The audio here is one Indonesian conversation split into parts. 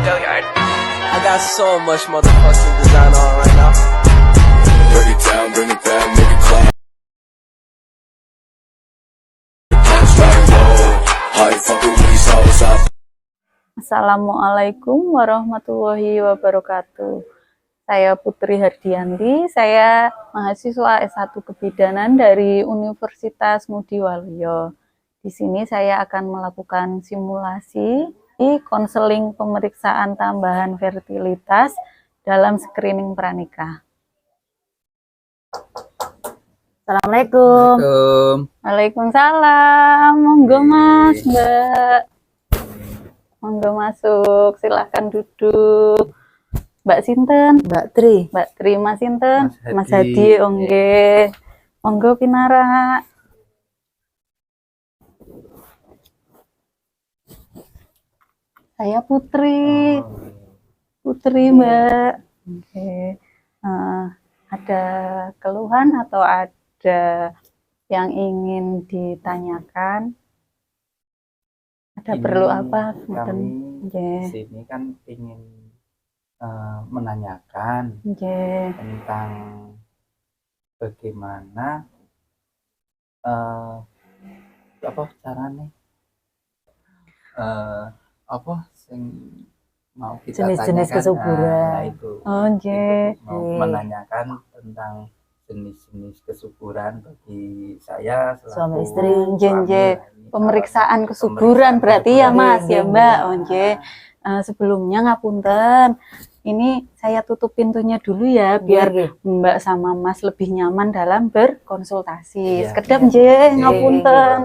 Billiard. I got so much motherfucking design on right now. Bring it down, bring it back, make it clap. Dance right low. High fucking these hoes up. Assalamualaikum warahmatullahi wabarakatuh. Saya Putri Hardianti, saya mahasiswa S1 Kebidanan dari Universitas Ngudi Waluyo. Di sini saya akan melakukan simulasi konseling pemeriksaan tambahan fertilitas dalam screening pranikah. Assalamualaikum. Waalaikumsalam. Monggo Mas, Mbak. Monggo masuk, silahkan duduk. Mbak Sinten? Mbak Tri. Mbak Tri, Mas Sinten? Mas Hadi, onge. Monggo pinara. Saya Putri. Putri, Mbak. Oke. Ada keluhan atau ada yang ingin ditanyakan? Ada perlu apa? Kami di sini kan ingin menanyakan tentang bagaimana apa caranya apa sing mau kita Jenis-jenis tanyakan, kesuburan. nah itu mau menanyakan tentang jenis-jenis kesuburan bagi saya Suami selaku istri. Jenje suami, pemeriksaan salah satu kesuburan berarti ya Mas ya Mbak. Iya. Onje. Sebelumnya ngapunten. Ini saya tutup pintunya dulu ya biar Mbak sama Mas lebih nyaman dalam berkonsultasi. Iya, Sekedap iya. nje ngapunten.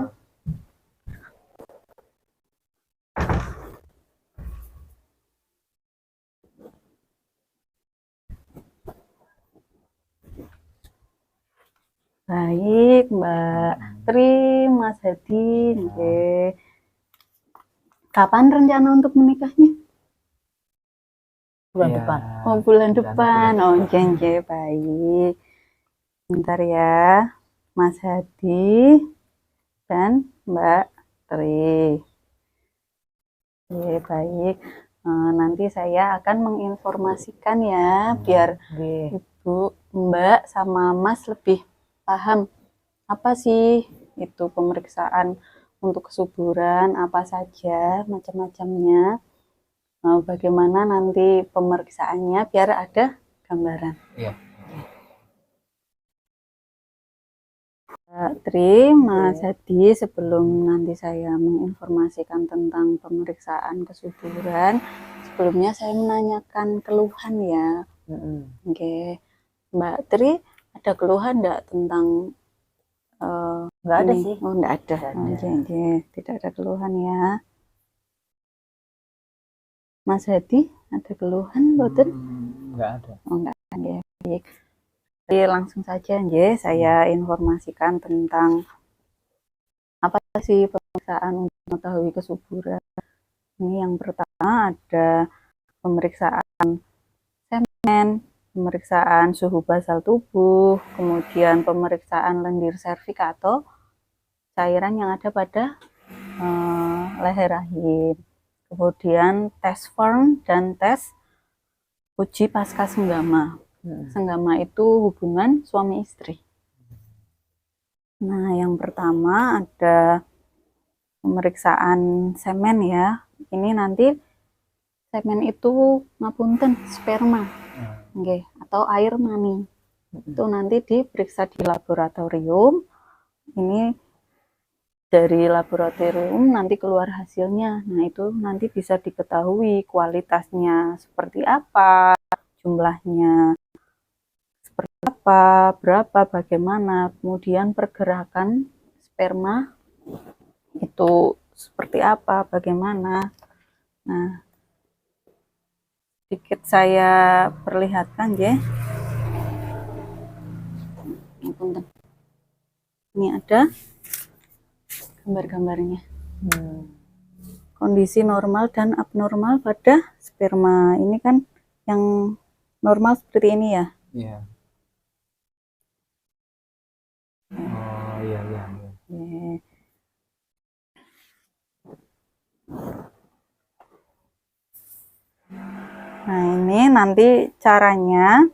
Baik, Mbak Tri, Mas Hadi, nggih. Kapan rencana untuk menikahnya? Bulan Ya, depan. Oh, bulan bulan depan. Oh, nggih, baik. Bentar ya, Mas Hadi dan Mbak Tri. Oke, baik. Nanti saya akan menginformasikan ya, biar Ibu, Mbak, sama Mas lebih paham apa sih itu pemeriksaan untuk kesuburan, apa saja, macam-macamnya. Bagaimana nanti pemeriksaannya biar ada gambaran. Iya. Mbak Tri, Mas Hadi, sebelum nanti saya menginformasikan tentang pemeriksaan kesuburan, sebelumnya saya menanyakan keluhan ya. Oke, Mbak Tri, ada keluhan enggak tentang Nggak ada ini? sih. Oh, enggak ada. Nggak ada. Oke, tidak ada keluhan ya. Mas Hadi, ada keluhan, mboten? Nggak ada. Oh, enggak ada. Baik. Jadi langsung saja nggih, saya informasikan tentang apa sih pemeriksaan untuk mengetahui kesuburan. Ini yang pertama ada pemeriksaan semen, pemeriksaan suhu basal tubuh, kemudian pemeriksaan lendir serviks atau cairan yang ada pada leher rahim. Kemudian tes Fern dan tes uji pasca senggama. Senggama itu hubungan suami istri. Nah, yang pertama ada pemeriksaan semen ya. Ini nanti semen itu ngapunten sperma, nggih, atau air mani. Itu nanti diperiksa di laboratorium. Ini dari laboratorium nanti keluar hasilnya. Nah, itu nanti bisa diketahui kualitasnya seperti apa, jumlahnya seperti apa, berapa, bagaimana, kemudian pergerakan sperma itu seperti apa, bagaimana. Nah, sedikit saya perlihatkan ya. Ini ada gambar-gambarnya. Kondisi normal dan abnormal pada sperma. Ini kan yang normal seperti ini ya. Iya. Oh, iya. Oke. Nah, ini nanti caranya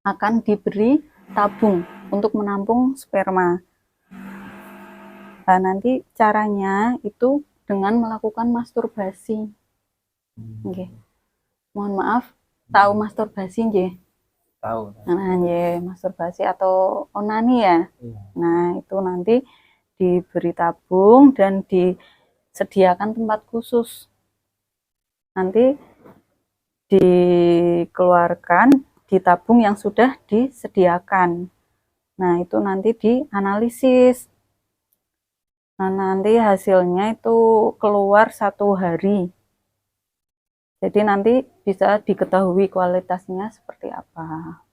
akan diberi tabung untuk menampung sperma. Nah, nanti caranya itu dengan melakukan masturbasi. Oke. Mohon maaf, tahu masturbasi nggih? Tahu. Nah, nggih, masturbasi atau onani ya. Iya. Nah, itu nanti diberi tabung dan disediakan tempat khusus. Nanti dikeluarkan di tabung yang sudah disediakan. Nah, itu nanti dianalisis. Nah, nanti hasilnya itu keluar 1 hari. Jadi nanti bisa diketahui kualitasnya seperti apa.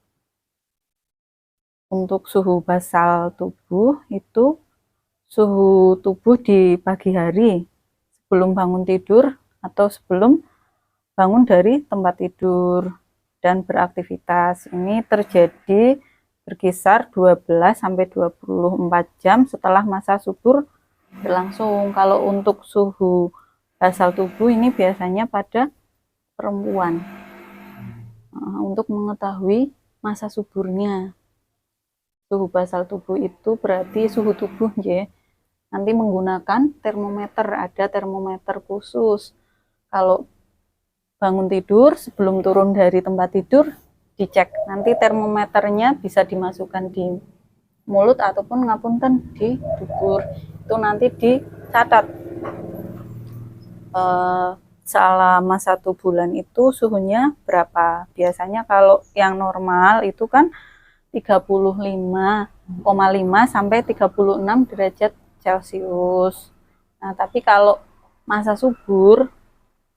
Untuk suhu basal tubuh itu suhu tubuh di pagi hari sebelum bangun tidur atau sebelum bangun dari tempat tidur dan beraktivitas. Ini terjadi berkisar 12 sampai 24 jam setelah masa subur berlangsung. Kalau untuk suhu basal tubuh ini biasanya pada perempuan untuk mengetahui masa suburnya. Suhu basal tubuh itu berarti suhu tubuh ya. Nanti menggunakan termometer, ada termometer khusus. Kalau bangun tidur sebelum turun dari tempat tidur dicek. Nanti termometernya bisa dimasukkan di mulut ataupun ngapunten di dubur. Itu nanti dicatat. Selama 1 bulan itu suhunya berapa. Biasanya kalau yang normal itu kan 35,5 sampai 36 derajat Celcius. Nah, tapi kalau masa subur,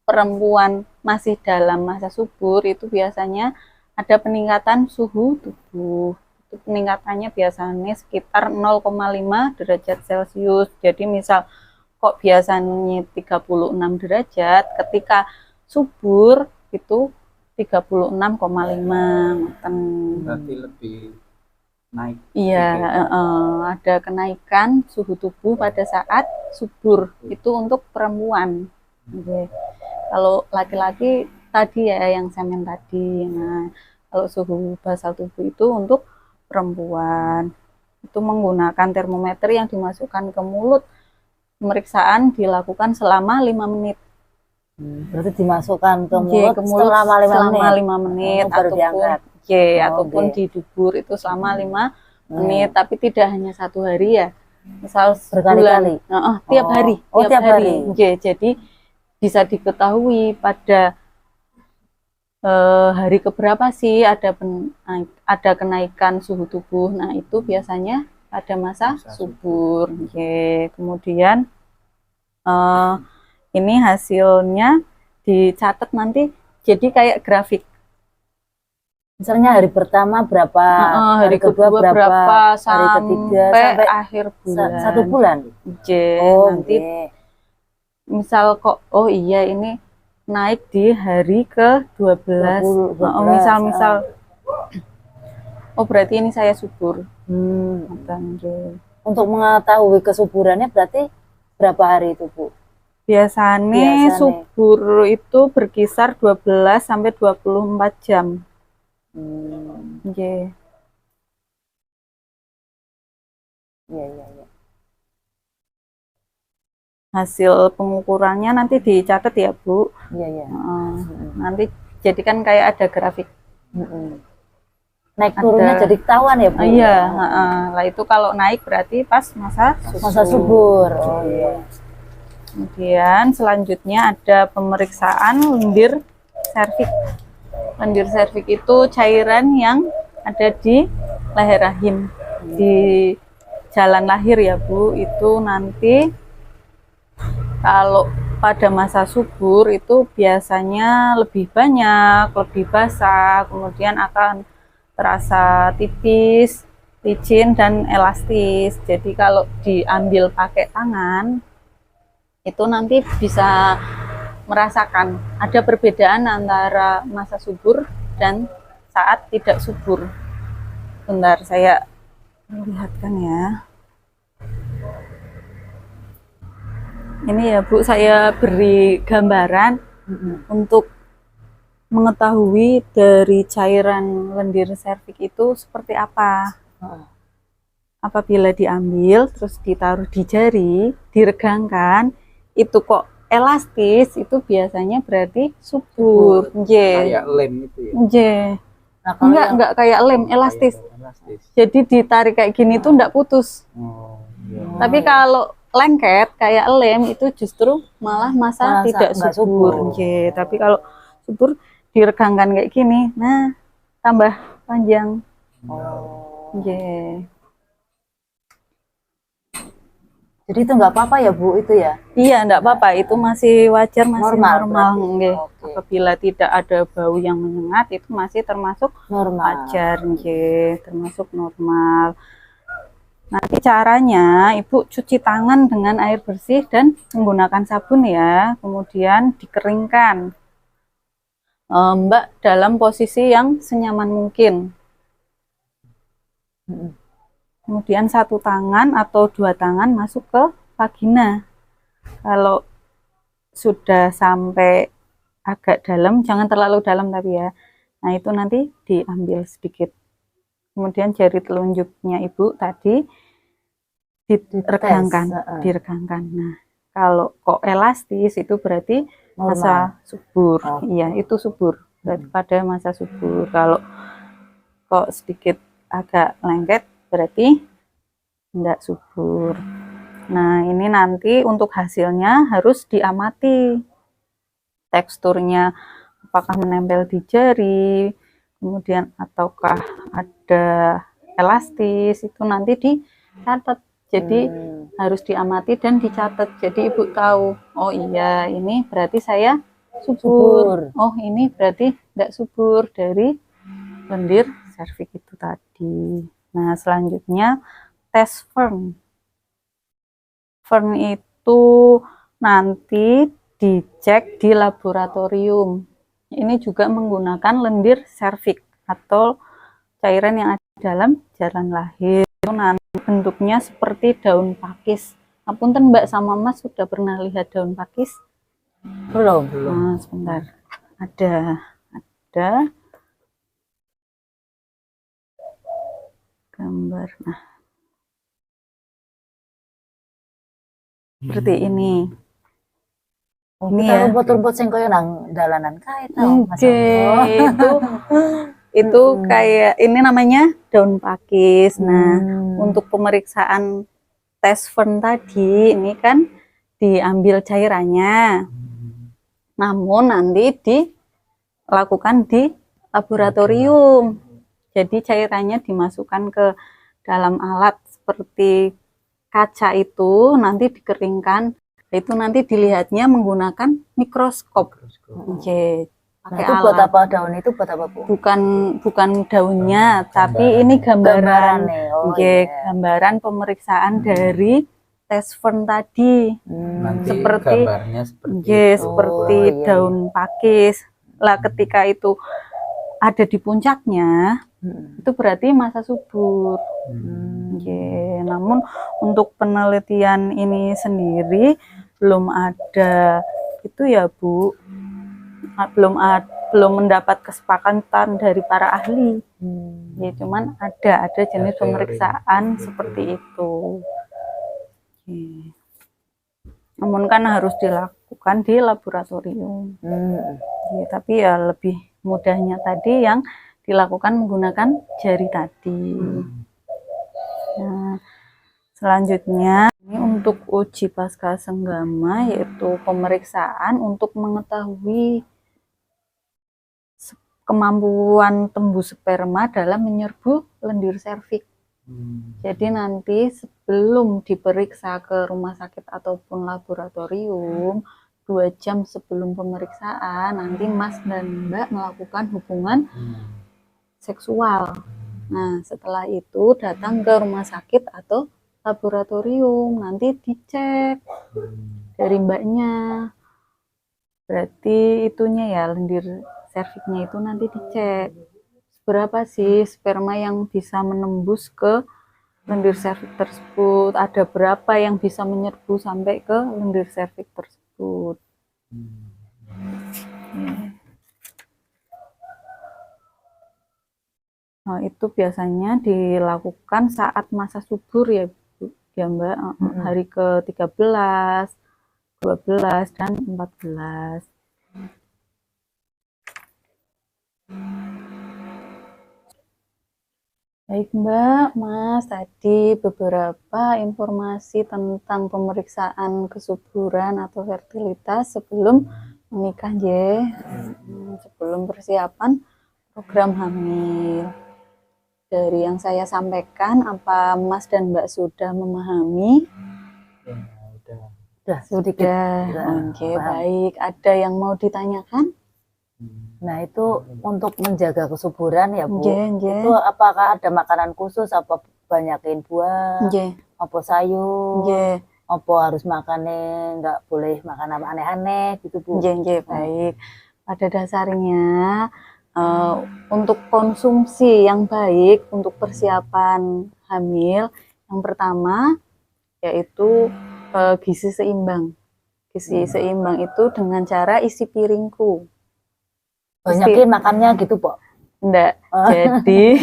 perempuan masih dalam masa subur itu biasanya ada peningkatan suhu tubuh. Itu peningkatannya biasanya sekitar 0,5 derajat Celcius. Jadi misal kok biasanya 36 derajat, ketika subur itu 36,5. Berarti lebih naik. Iya, ada kenaikan suhu tubuh pada saat subur. Itu untuk perempuan. Oke. Kalau laki-laki tadi ya yang semen tadi. Nah, kalau suhu basal tubuh itu untuk perempuan. Itu menggunakan termometer yang dimasukkan ke mulut. Pemeriksaan dilakukan selama 5 menit. Berarti dimasukkan ke mulut, selama 5 menit ataupun di dubur itu selama 5 menit, tapi tidak hanya 1 hari ya. Misal berkali-kali. Tiap hari. Tiap hari. Jadi bisa diketahui pada hari keberapa sih ada kenaikan suhu tubuh. Nah, itu biasanya pada masa subur. Kemudian ini hasilnya dicatat nanti jadi kayak grafik. Misalnya hari pertama berapa, hari kedua berapa, hari ketiga sampai akhir bulan. 1 bulan. Nanti misal kok iya ini naik di hari ke-12. Misal berarti ini saya subur. Untuk mengetahui kesuburannya berarti berapa hari itu, Bu? Biasanya subur itu berkisar 12 sampai 24 jam. Iya. Hasil pengukurannya nanti dicatat ya, Bu. Iya. Nanti jadikan kayak ada grafik. Naik turunnya jadi ketahuan ya, Bu? Iya. Lah itu kalau naik berarti pas masa subur. Kemudian selanjutnya ada pemeriksaan lendir serviks. Lendir serviks itu cairan yang ada di leher rahim, di jalan lahir ya, Bu. Itu nanti kalau pada masa subur itu biasanya lebih banyak, lebih basah, kemudian akan terasa tipis, licin, dan elastis. Jadi kalau diambil pakai tangan, itu nanti bisa merasakan ada perbedaan antara masa subur dan saat tidak subur. Bentar, saya lihatkan ya. Ini ya, Bu, saya beri gambaran untuk mengetahui dari cairan lendir serviks itu seperti apa. Apabila diambil terus ditaruh di jari, diregangkan, itu kok elastis, itu biasanya berarti subur. Kayak lem itu ya. Nah, kalau Enggak kayak lem, elastis. Elastis. Jadi ditarik kayak gini tuh enggak putus. Oh, iya. Tapi kalau lengket kayak lem itu justru malah masa tidak nggak subur. Tapi kalau subur diregangkan kayak gini, nah tambah panjang. Jadi itu nggak apa-apa ya Bu itu ya? Iya, enggak apa-apa, itu masih wajar, masih normal. Berarti. Oke. Apabila tidak ada bau yang menyengat, itu masih termasuk Normal. wajar, termasuk normal. Nanti caranya Ibu cuci tangan dengan air bersih dan menggunakan sabun ya, kemudian dikeringkan. Mbak dalam posisi yang senyaman mungkin. Kemudian satu tangan atau dua tangan masuk ke vagina. Kalau sudah sampai agak dalam, jangan terlalu dalam tapi ya. Nah itu nanti diambil sedikit. Kemudian jari telunjuknya Ibu tadi diregangkan. Nah kalau kok elastis itu berarti masa subur. Iya, itu subur. Berarti pada masa subur. Kalau kok sedikit agak lengket berarti tidak subur. Nah, ini nanti untuk hasilnya harus diamati. Teksturnya apakah menempel di jari, kemudian ataukah ada elastis, itu nanti dicatat. Jadi harus diamati dan dicatat. Jadi Ibu tahu, oh iya ini berarti saya subur. Oh ini berarti tidak subur dari lendir serviks itu tadi. Nah selanjutnya tes Firn. Firn itu nanti dicek di laboratorium. Ini juga menggunakan lendir serviks atau cairan yang ada dalam jalan lahir. Itu nanti bentuknya seperti daun pakis. Apunten Mbak sama Mas sudah pernah lihat daun pakis? Belum. Nah, sebentar. Ada gambar. Nah, seperti ini. Ini ya. Rumput-rumput sing koyo nang dalanan kae tau. Itu kayak ini namanya daun pakis. Nah, untuk pemeriksaan tes Firn tadi ini kan diambil cairannya. Namun nanti dilakukan di laboratorium. Jadi cairannya dimasukkan ke dalam alat seperti kaca itu, nanti dikeringkan. Itu nanti dilihatnya menggunakan mikroskop. Pakai itu buat apa daun itu buat apa Bu? Bukan daunnya, tapi ini gambaran. Gambaran pemeriksaan dari tes Firn tadi. Nanti seperti gambarnya seperti daun pakis. Lah ketika itu ada di puncaknya, itu berarti masa subur. Namun untuk penelitian ini sendiri belum ada itu ya Bu, belum mendapat kesepakatan dari para ahli. Cuman ada jenis pemeriksaan seperti itu. Namun kan harus dilakukan di laboratorium. Tapi ya lebih mudahnya tadi yang dilakukan menggunakan jari tadi. Nah, selanjutnya ini untuk uji pasca senggama, yaitu pemeriksaan untuk mengetahui kemampuan tembus sperma dalam menyerbu lendir serviks. Jadi nanti sebelum diperiksa ke rumah sakit ataupun laboratorium, 2 jam sebelum pemeriksaan nanti Mas dan Mbak melakukan hubungan seksual. Nah setelah itu datang ke rumah sakit atau laboratorium, nanti dicek dari Mbaknya. Berarti itunya ya, lendir serviksnya itu nanti dicek berapa sih sperma yang bisa menembus ke lendir serviks tersebut, ada berapa yang bisa menyerbu sampai ke lendir serviks tersebut. itu biasanya dilakukan saat masa subur ya Bu, ya Mbak, hari ke-13, 12 dan 14. Baik Mbak, Mas, tadi beberapa informasi tentang pemeriksaan kesuburan atau fertilitas sebelum menikah ya, sebelum persiapan program hamil. Dari yang saya sampaikan, apa Mas dan Mbak sudah memahami? Ya, udah. Sudah. Oke, baik. Ada yang mau ditanyakan? Nah, itu untuk menjaga kesuburan ya, Bu. Nggih. Itu apakah ada makanan khusus, apa banyakin buah, Nggih. apa sayur, Nggih. apa harus makannya nggak boleh makan apa aneh-aneh gitu, Bu. Nggih, baik. Pada dasarnya untuk konsumsi yang baik untuk persiapan hamil, yang pertama yaitu gizi seimbang. Gizi seimbang itu dengan cara isi piringku. Banyakin makannya gitu, Po. Enggak. Jadi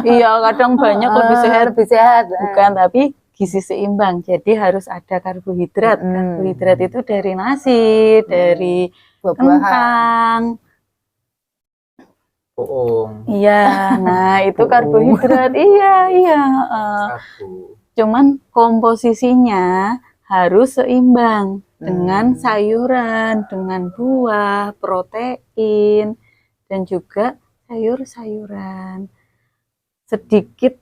iya kadang banyak lebih sehat. Lebih sehat. Bukan, tapi gizi seimbang. Jadi harus ada karbohidrat. Karbohidrat itu dari nasi, dari kentang. Bohong. Iya, nah itu karbohidrat. Iya. Cuman komposisinya harus seimbang dengan sayuran, dengan buah, protein, dan juga sayur-sayuran. Sedikit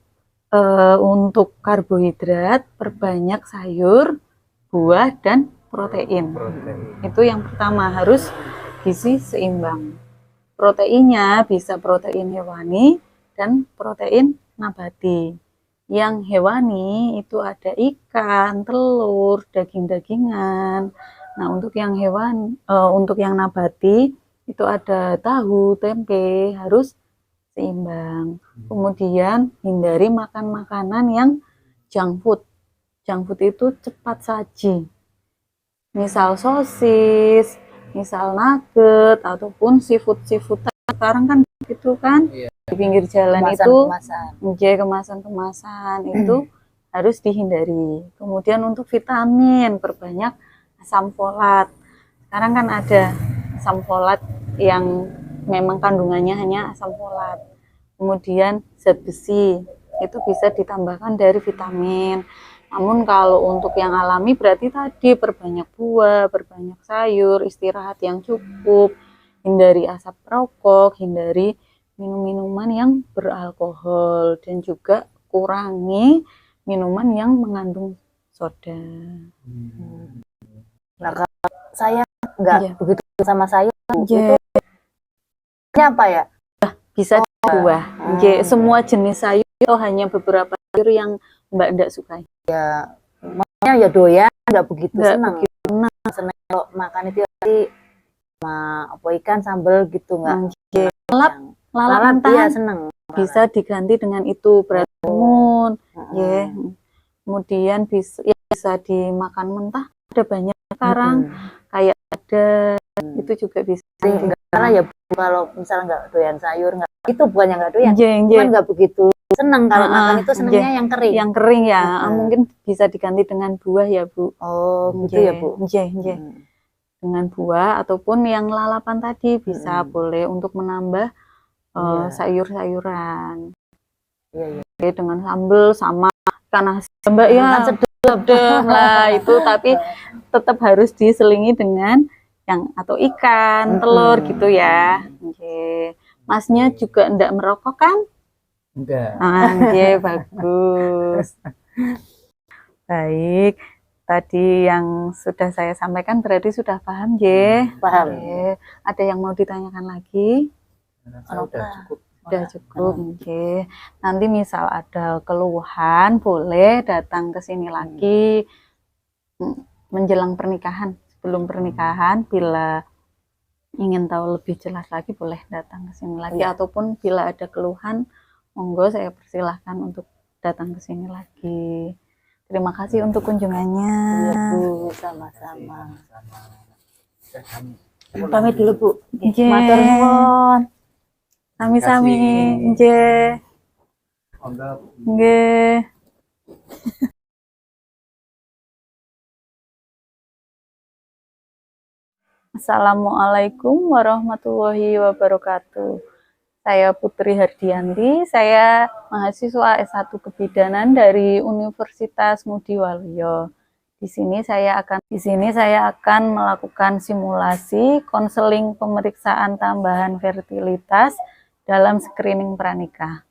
untuk karbohidrat, perbanyak sayur, buah, dan protein. Itu yang pertama, harus gizi seimbang. Proteinnya bisa protein hewani dan protein nabati. Yang hewani itu ada ikan, telur, daging-dagingan. Nah, untuk yang untuk yang nabati itu ada tahu, tempe, harus seimbang. Kemudian hindari makan makanan yang junk food. Junk food itu cepat saji. Misal sosis, misal nugget, ataupun seafood sekarang kan gitu kan. Di pinggir jalan kemasan itu harus dihindari. Kemudian untuk vitamin, perbanyak asam folat. Sekarang kan ada asam folat yang memang kandungannya hanya asam folat. Kemudian zat besi, itu bisa ditambahkan dari vitamin. Namun kalau untuk yang alami berarti tadi perbanyak buah, perbanyak sayur, istirahat yang cukup, hindari asap rokok, hindari minum-minuman yang beralkohol, dan juga kurangi minuman yang mengandung soda. Nah, kalau saya nggak begitu sama sayur, itu apa ya? Bisa buah. Semua jenis sayur atau hanya beberapa sayur yang Mbak enggak sukai? Ya, makanya ya doyan, nggak begitu senang. Senang kalau makan itu sama apa ikan sambal gitu nggak. Lalap mentah ya seneng. Bisa diganti dengan itu beratimun, kemudian bisa dimakan mentah. Ada banyak sekarang, kayak ada itu juga bisa. Karena ya kalau misalnya nggak doyan sayur, nggak itu bukannya nggak doyan, cuman nggak begitu seneng kalau makan itu senengnya yang kering. Yang kering ya, mungkin bisa diganti dengan buah ya Bu. Oh gitu ya Bu. Dengan buah ataupun yang lalapan tadi bisa boleh untuk menambah sayur-sayuran. Dengan sambal sama ikan asin Mbak ya, sedap lah itu, tapi tetap harus diselingi dengan yang atau ikan, telur gitu ya. Masnya juga enggak merokok kan? Enggak. Bagus. Baik. Tadi yang sudah saya sampaikan berarti sudah paham, Paham. Ada yang mau ditanyakan lagi? Sudah cukup. Sudah cukup. Nanti misal ada keluhan boleh datang ke sini lagi menjelang pernikahan. Sebelum pernikahan, bila ingin tahu lebih jelas lagi boleh datang ke sini lagi, ataupun bila ada keluhan monggo saya persilahkan untuk datang ke sini lagi. Terima kasih untuk kunjungannya. Bu, sama-sama. Pamit dulu Bu. Matur nuwun. Sami-sami. Monggo. Nggih. Assalamualaikum warahmatullahi wabarakatuh. Saya Putri Hardianti, saya mahasiswa S1 Kebidanan dari Universitas Ngudi Waluyo. Di sini saya akan melakukan simulasi konseling pemeriksaan tambahan fertilitas dalam screening pranikah.